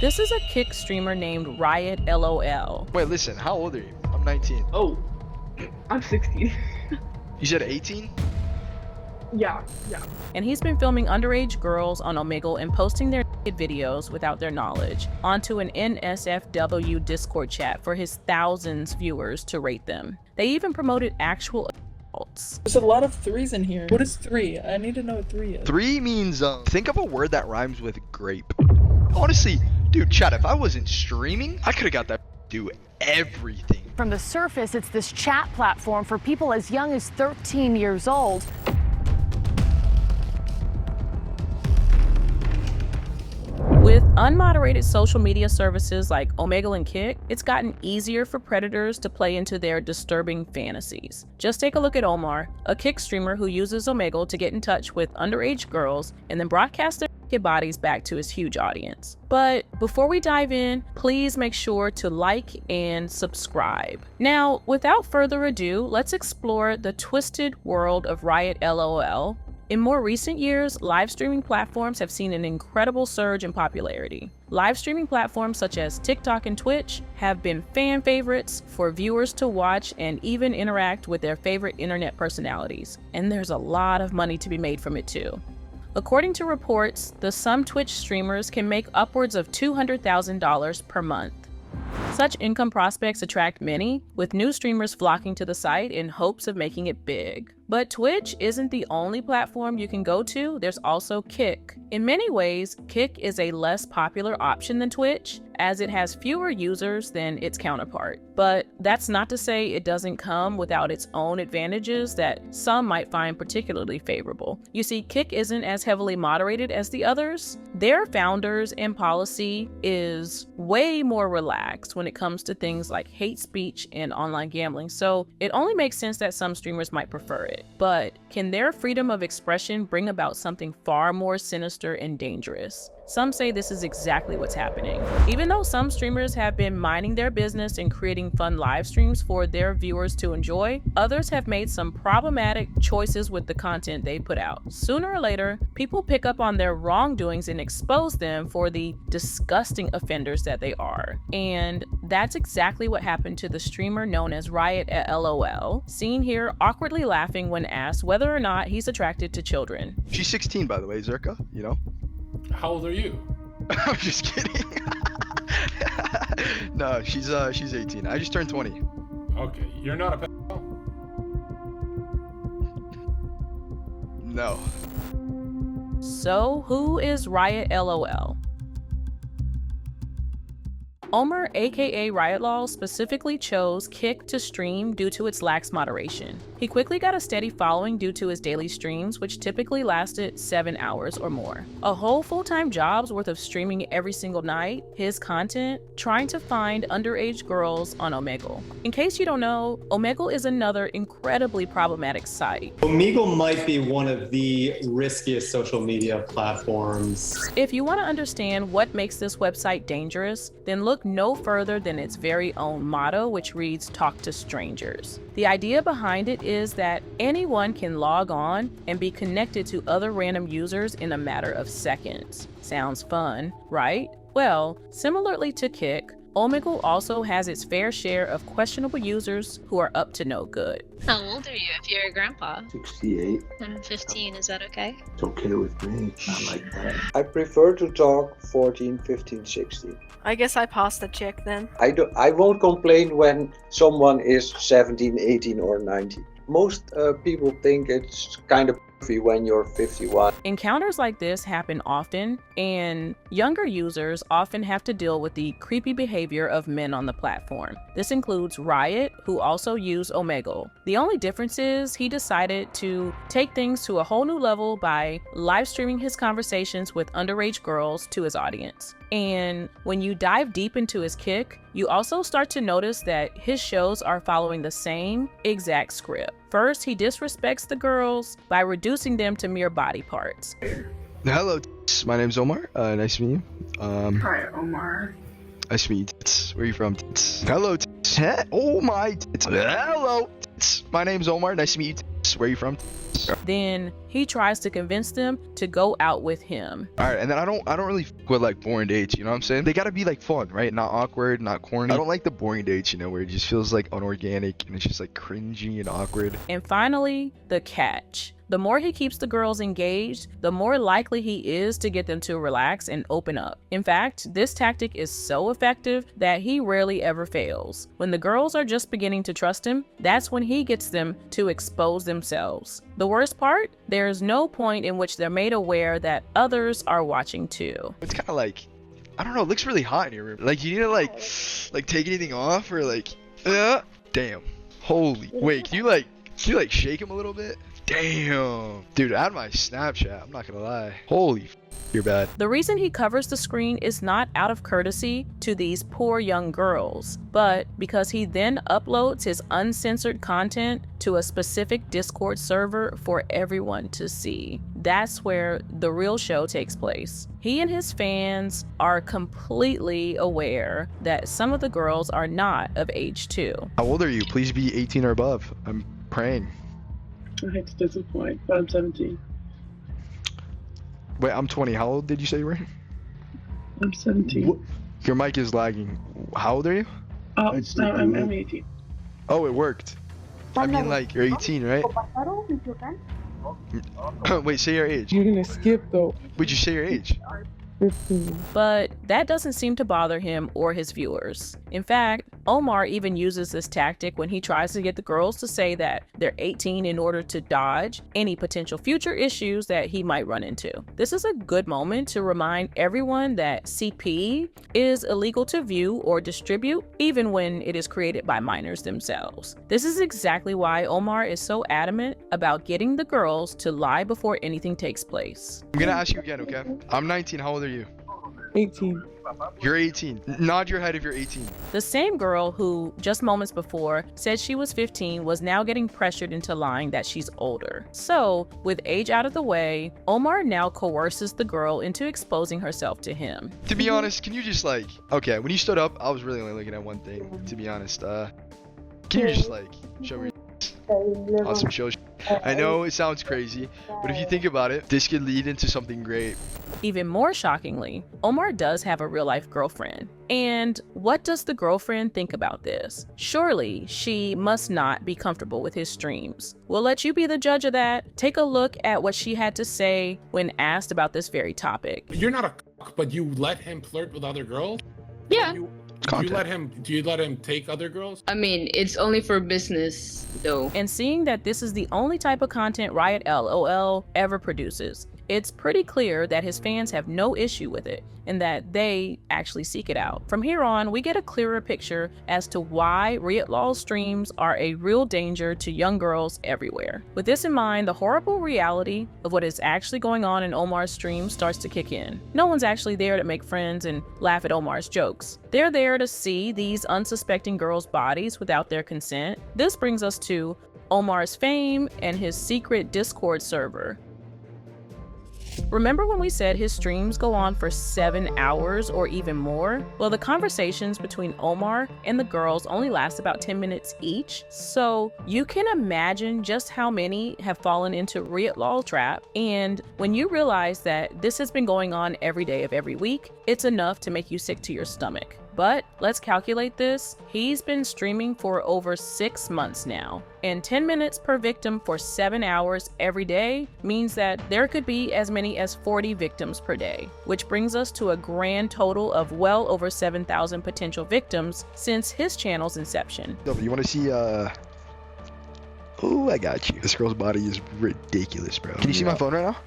This is a Kick streamer named Riot LOL. Wait, listen, how old are you? I'm 19. Oh, I'm 16. You said 18? Yeah. And he's been filming underage girls on Omegle and posting their videos without their knowledge onto an NSFW Discord chat for his thousands viewers to rate them. They even promoted actual adults. There's a lot of threes in here. What is three? I need to know what three is. Three means, think of a word that rhymes with grape. Honestly, dude, chat, if I wasn't streaming, I could have got that do everything. From the surface, it's this chat platform for people as young as 13 years old. With unmoderated social media services like Omegle and Kick, it's gotten easier for predators to play into their disturbing fantasies. Just take a look at Omar, a Kick streamer who uses Omegle to get in touch with underage girls and then broadcast their naked bodies back to his huge audience. But before we dive in, please make sure to like and subscribe. Now, without further ado, let's explore the twisted world of Riot LOL. In more recent years, live streaming platforms have seen an incredible surge in popularity. Live streaming platforms such as TikTok and Twitch have been fan favorites for viewers to watch and even interact with their favorite internet personalities. And there's a lot of money to be made from it too. According to reports, some Twitch streamers can make upwards of $200,000 per month. Such income prospects attract many, with new streamers flocking to the site in hopes of making it big. But Twitch isn't the only platform you can go to. There's also Kick. In many ways, Kick is a less popular option than Twitch, as it has fewer users than its counterpart. But that's not to say it doesn't come without its own advantages that some might find particularly favorable. You see, Kick isn't as heavily moderated as the others. Their founders and policy is way more relaxed when it comes to things like hate speech and online gambling, so it only makes sense that some streamers might prefer it. But can their freedom of expression bring about something far more sinister and dangerous? Some say this is exactly what's happening. Even though some streamers have been minding their business and creating fun live streams for their viewers to enjoy, others have made some problematic choices with the content they put out. Sooner or later, people pick up on their wrongdoings and expose them for the disgusting offenders that they are. And that's exactly what happened to the streamer known as Riot at LOL, seen here awkwardly laughing when asked whether or not he's attracted to children. She's 16, by the way, Zerka, you know? How old are you? I'm just kidding. No, she's 18. I just turned 20. Okay, you're not a pedophile? No. So, who is Riot LOL? Omar, aka Riot Law, specifically chose Kick to stream due to its lax moderation. He quickly got a steady following due to his daily streams, which typically lasted 7 hours or more. A whole full-time job's worth of streaming every single night, his content, trying to find underage girls on Omegle. In case you don't know, Omegle is another incredibly problematic site. Omegle might be one of the riskiest social media platforms. If you want to understand what makes this website dangerous, then look no further than its very own motto, which reads "Talk to Strangers." The idea behind it is that anyone can log on and be connected to other random users in a matter of seconds. Sounds fun, right? Well, similarly to Kick, Omegle also has its fair share of questionable users who are up to no good. How old are you if you're a grandpa? 68. I'm 15, is that okay? It's okay with me. I like that. I prefer to talk 14, 15, 16. I guess I passed the check then. I won't complain when someone is 17, 18 or 19. Most people think it's kind of when you're 51. Encounters like this happen often, and younger users often have to deal with the creepy behavior of men on the platform. This includes Riot, who also used Omegle. The only difference is he decided to take things to a whole new level by live streaming his conversations with underage girls to his audience. And when you dive deep into his Kick, you also start to notice that his shows are following the same exact script. First, he disrespects the girls by reducing them to mere body parts. Hello, my name's Omar. Nice to meet you. Hi, Omar. Nice to meet you. Where are you from? Hello. Oh my. Hello. My name's Omar. Nice to meet you. Where are you from? this. Then he tries to convince them to go out with him. All right, and then I don't really f with like boring dates, you know what I'm saying? They gotta be like fun, right? Not awkward, not corny. I don't like the boring dates, you know, where it just feels like unorganic and it's just like cringy and awkward. And finally, the catch. The more he keeps the girls engaged, the more likely he is to get them to relax and open up. In fact, this tactic is so effective that he rarely ever fails. When the girls are just beginning to trust him, that's when he gets them to expose themselves. The worst part? There's no point in which they're made aware that others are watching too. It's kind of like, I don't know, it looks really hot in your room. Like, you need to like take anything off or like, damn. Holy, wait, can you like shake him a little bit? Damn. Dude, add my Snapchat, I'm not gonna lie. Holy you're bad. The reason he covers the screen is not out of courtesy to these poor young girls, but because he then uploads his uncensored content to a specific Discord server for everyone to see. That's where the real show takes place. He and his fans are completely aware that some of the girls are not of age too. How old are you? Please be 18 or above. I'm praying. I hate to disappoint, but I'm 17. Wait, I'm 20. How old did you say you were? I'm 17. Your mic is lagging. How old are you? Oh, I'm 18. Oh, it worked. I mean, like, you're 18, right? Wait, say your age. You're gonna skip though. Would you say your age? 15. But that doesn't seem to bother him or his viewers. In fact, Omar even uses this tactic when he tries to get the girls to say that they're 18 in order to dodge any potential future issues that he might run into. This is a good moment to remind everyone that CP is illegal to view or distribute, even when it is created by minors themselves. This is exactly why Omar is so adamant about getting the girls to lie before anything takes place. I'm gonna ask you again, okay? I'm 19. How old are you? 18. You're 18. Nod your head if you're 18. The same girl who, just moments before, said she was 15 was now getting pressured into lying that she's older. So, with age out of the way, Omar now coerces the girl into exposing herself to him. To be honest, can you just like, okay, when you stood up, I was really only looking at one thing, to be honest. Can you just like, show me awesome shows? I know it sounds crazy, but if you think about it, this could lead into something great. Even more shockingly, Omar does have a real-life girlfriend. And what does the girlfriend think about this? Surely she must not be comfortable with his streams. We'll let you be the judge of that. Take a look at what she had to say when asked about this very topic. You're not a cock, but you let him flirt with other girls? Yeah. Do you let him take other girls? I mean, it's only for business, though. And seeing that this is the only type of content Riot LOL ever produces, it's pretty clear that his fans have no issue with it and that they actually seek it out. From here on, we get a clearer picture as to why Riot LOL streams are a real danger to young girls everywhere. With this in mind, the horrible reality of what is actually going on in Omar's stream starts to kick in. No one's actually there to make friends and laugh at Omar's jokes. They're there to see these unsuspecting girls' bodies without their consent. This brings us to Omars Fame and his secret Discord server. Remember when we said his streams go on for 7 hours or even more? Well, the conversations between Omar and the girls only last about 10 minutes each, so you can imagine just how many have fallen into Riot LOL trap. And when you realize that this has been going on every day of every week, it's enough to make you sick to your stomach. But let's calculate this. He's been streaming for over 6 months now, and 10 minutes per victim for 7 hours every day means that there could be as many as 40 victims per day, which brings us to a grand total of well over 7,000 potential victims since his channel's inception. You want to see, oh, I got you. This girl's body is ridiculous, bro. Can you see my phone right now?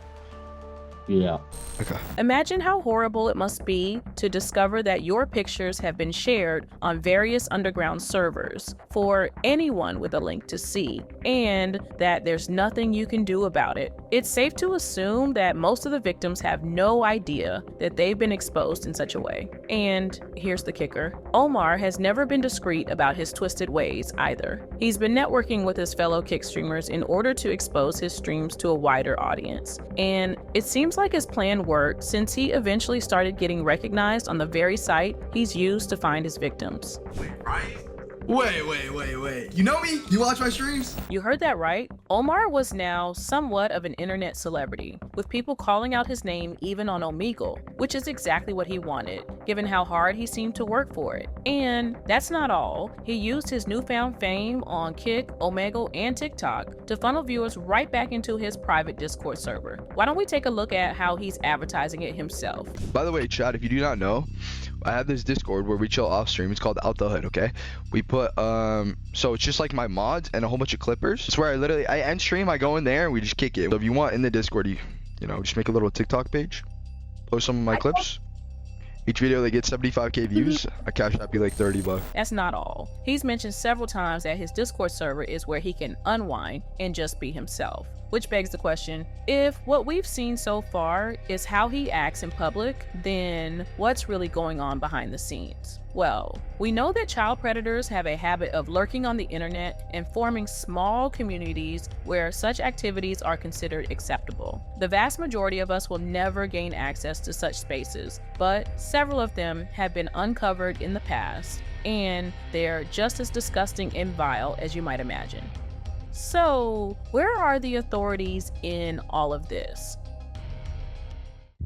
Yeah. Okay. Imagine how horrible it must be to discover that your pictures have been shared on various underground servers for anyone with a link to see, and that there's nothing you can do about it. It's safe to assume that most of the victims have no idea that they've been exposed in such a way. And here's the kicker. Omar has never been discreet about his twisted ways either. He's been networking with his fellow Kick streamers in order to expose his streams to a wider audience. And it seems like his plan worked, since he eventually started getting recognized on the very site he's used to find his victims. Wait, right? Wait. You know me? You watch my streams? You heard that right. Omar was now somewhat of an internet celebrity, with people calling out his name even on Omegle, which is exactly what he wanted, given how hard he seemed to work for it. And that's not all. He used his newfound fame on Kick, Omegle, and TikTok to funnel viewers right back into his private Discord server. Why don't we take a look at how he's advertising it himself? By the way, chat, if you do not know, I have this Discord where we chill off stream. It's called Out the Hood, okay? We put, so it's just like my mods and a whole bunch of clippers. It's where I end stream, I go in there, and we just kick it. So if you want in the Discord, you know, just make a little TikTok page, post some of my clips. Each video they get 75k views, I cash out you like 30 bucks. That's not all. He's mentioned several times that his Discord server is where he can unwind and just be himself. Which begs the question, if what we've seen so far is how he acts in public, then what's really going on behind the scenes? Well, we know that child predators have a habit of lurking on the internet and forming small communities where such activities are considered acceptable. The vast majority of us will never gain access to such spaces, but several of them have been uncovered in the past, and they're just as disgusting and vile as you might imagine. So, where are the authorities in all of this?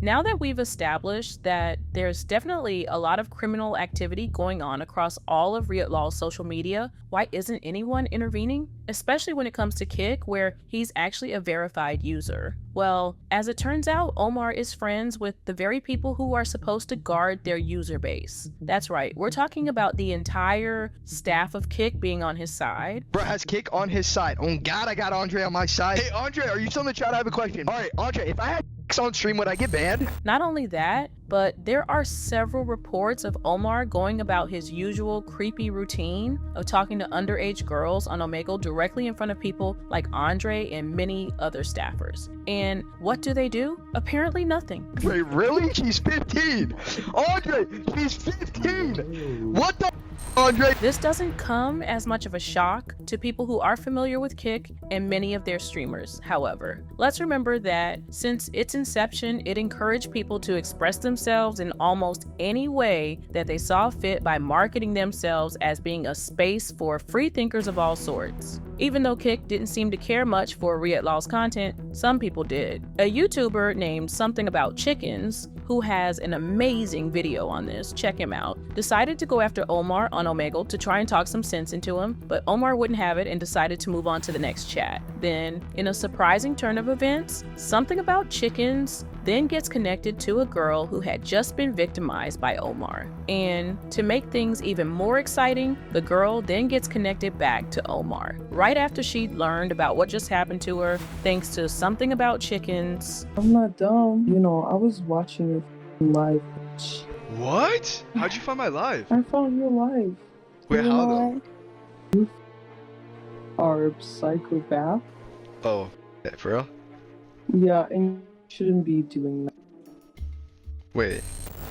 Now that we've established that there's definitely a lot of criminal activity going on across all of Riot Law's social media, why isn't anyone intervening? Especially when it comes to Kick, where he's actually a verified user. Well, as it turns out, Omar is friends with the very people who are supposed to guard their user base. That's right, we're talking about the entire staff of Kick being on his side. Bro has Kick on his side. Oh God, I got Andre on my side. Hey Andre, are you still in the chat? I have a question. All right, Andre, if I had on stream, would I get banned? Not only that, but there are several reports of Omar going about his usual creepy routine of talking to underage girls on Omegle directly in front of people like Andre and many other staffers. And what do? Apparently nothing. Wait, really? She's 15! Andre, she's 15! What the Andre? This doesn't come as much of a shock to people who are familiar with Kick and many of their streamers. However, let's remember that since its inception, it encouraged people to express themselves in almost any way that they saw fit by marketing themselves as being a space for free thinkers of all sorts. Even though Kick didn't seem to care much for Riot Law's content, some people did. A YouTuber named Something About Chickens, who has an amazing video on this, check him out, decided to go after Omar on Omegle to try and talk some sense into him, but Omar wouldn't have it and decided to move on to the next chat. Then, in a surprising turn of events, Something About Chickens then gets connected to a girl who had just been victimized by Omar. And to make things even more exciting, the girl then gets connected back to Omar. Right after she'd learned about what just happened to her, thanks to Something About Chickens. I'm not dumb. You know, I was watching it live. What? How'd you find my live? I found your live. Wait, how though? You are a psychopath. Oh, yeah, for real? Yeah, and you shouldn't be doing that. Wait.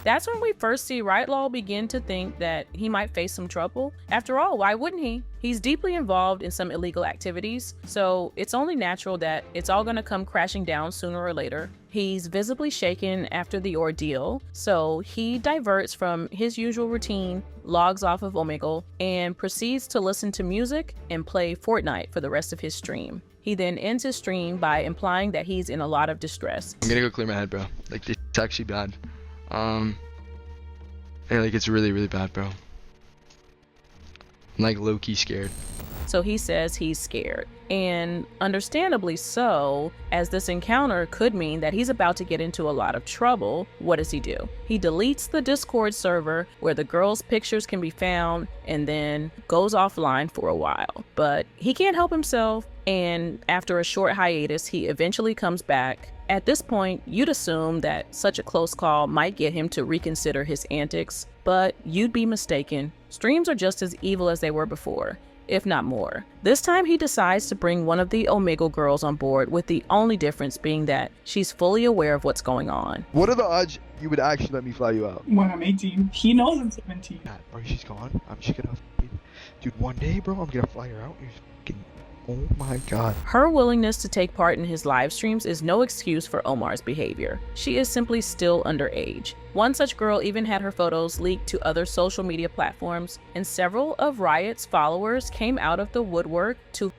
That's when we first see Riot Law begin to think that he might face some trouble. After all, why wouldn't he? He's deeply involved in some illegal activities, so it's only natural that it's all gonna come crashing down sooner or later. He's visibly shaken after the ordeal, so he diverts from his usual routine, logs off of Omegle, and proceeds to listen to music and play Fortnite for the rest of his stream. He then ends his stream by implying that he's in a lot of distress. I'm gonna go clear my head, bro. Like, this is actually bad. Yeah, like, it's really, really bad, bro. I'm, like, low-key scared. So he says he's scared, and understandably so, as this encounter could mean that he's about to get into a lot of trouble. What does he do? He deletes the Discord server where the girls' pictures can be found and then goes offline for a while. But he can't help himself, and after a short hiatus, he eventually comes back. At this point, you'd assume that such a close call might get him to reconsider his antics, but you'd be mistaken. Streams are just as evil as they were before, if not more. This time he decides to bring one of the Omegle girls on board, with the only difference being that she's fully aware of what's going on. What are the odds you would actually let me fly you out? When I'm 18. He knows I'm 17. God, bro, she's gone. I'm just gonna... Dude, one day, bro, I'm gonna fly her out. You're fucking Oh my god. Her willingness to take part in his live streams is no excuse for Omar's behavior. She is simply still underage. One such girl even had her photos leaked to other social media platforms, and several of Riot's followers came out of the woodwork to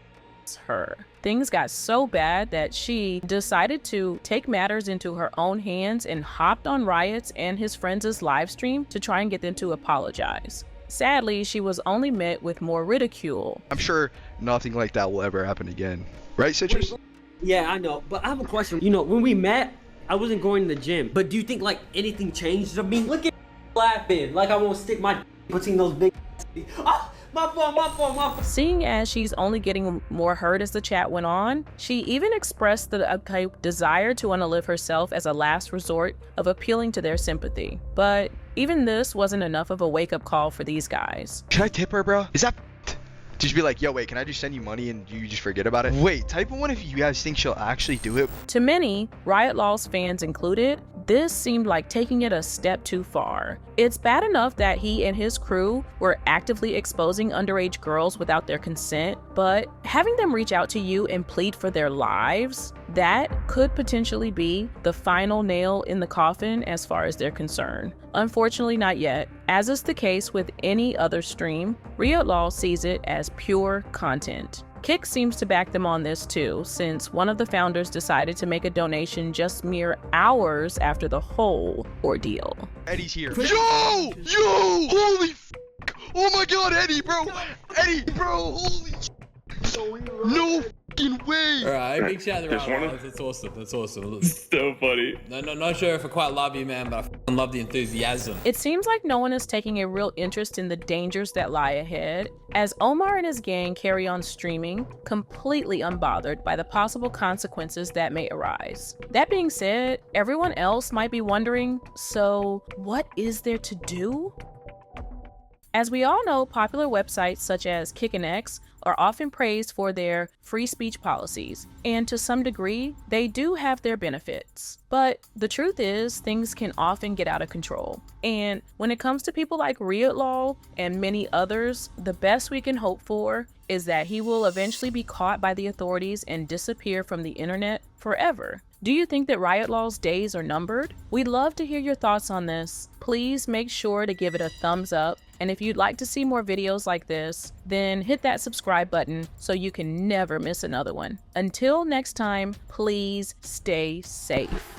her. Things got so bad that she decided to take matters into her own hands and hopped on Riot's and his friends' live stream to try and get them to apologize. Sadly, she was only met with more ridicule. I'm sure nothing like that will ever happen again. Right, Citrus? Yeah, I know, but I have a question. You know, when we met, I wasn't going to the gym, but do you think like anything changed? I mean, look at laughing like I won't stick my between those big. Oh, my fault. Seeing as she's only getting more hurt as the chat went on, she even expressed the desire to want to live herself as a last resort of appealing to their sympathy. But even this wasn't enough of a wake-up call for these guys. Should I tip her, bro? Is that just be like, yo, wait, can I just send you money and you just forget about it? Wait, type one if you guys think she'll actually do it. To many, Riot Law's fans included, this seemed like taking it a step too far. It's bad enough that he and his crew were actively exposing underage girls without their consent, but having them reach out to you and plead for their lives, that could potentially be the final nail in the coffin as far as they're concerned. Unfortunately, not yet. As is the case with any other stream, Riot Law sees it as pure content. Kick seems to back them on this too, since one of the founders decided to make a donation just mere hours after the whole ordeal. Eddie's here. Yo! Holy f***! Oh my god, Eddie, bro! Holy no f***ing way! Alright, big shout out. That's awesome. So funny. Not sure if I quite love you, man, but I f***ing love the enthusiasm. It seems like no one is taking a real interest in the dangers that lie ahead, as Omar and his gang carry on streaming, completely unbothered by the possible consequences that may arise. That being said, everyone else might be wondering, so what is there to do? As we all know, popular websites such as Kick and X are often praised for their free speech policies, and to some degree, they do have their benefits. But the truth is, things can often get out of control. And when it comes to people like Riot Law and many others, the best we can hope for is that he will eventually be caught by the authorities and disappear from the internet forever. Do you think that Riot Law's days are numbered? We'd love to hear your thoughts on this. Please make sure to give it a thumbs up. And if you'd like to see more videos like this, then hit that subscribe button so you can never miss another one. Until next time, please stay safe.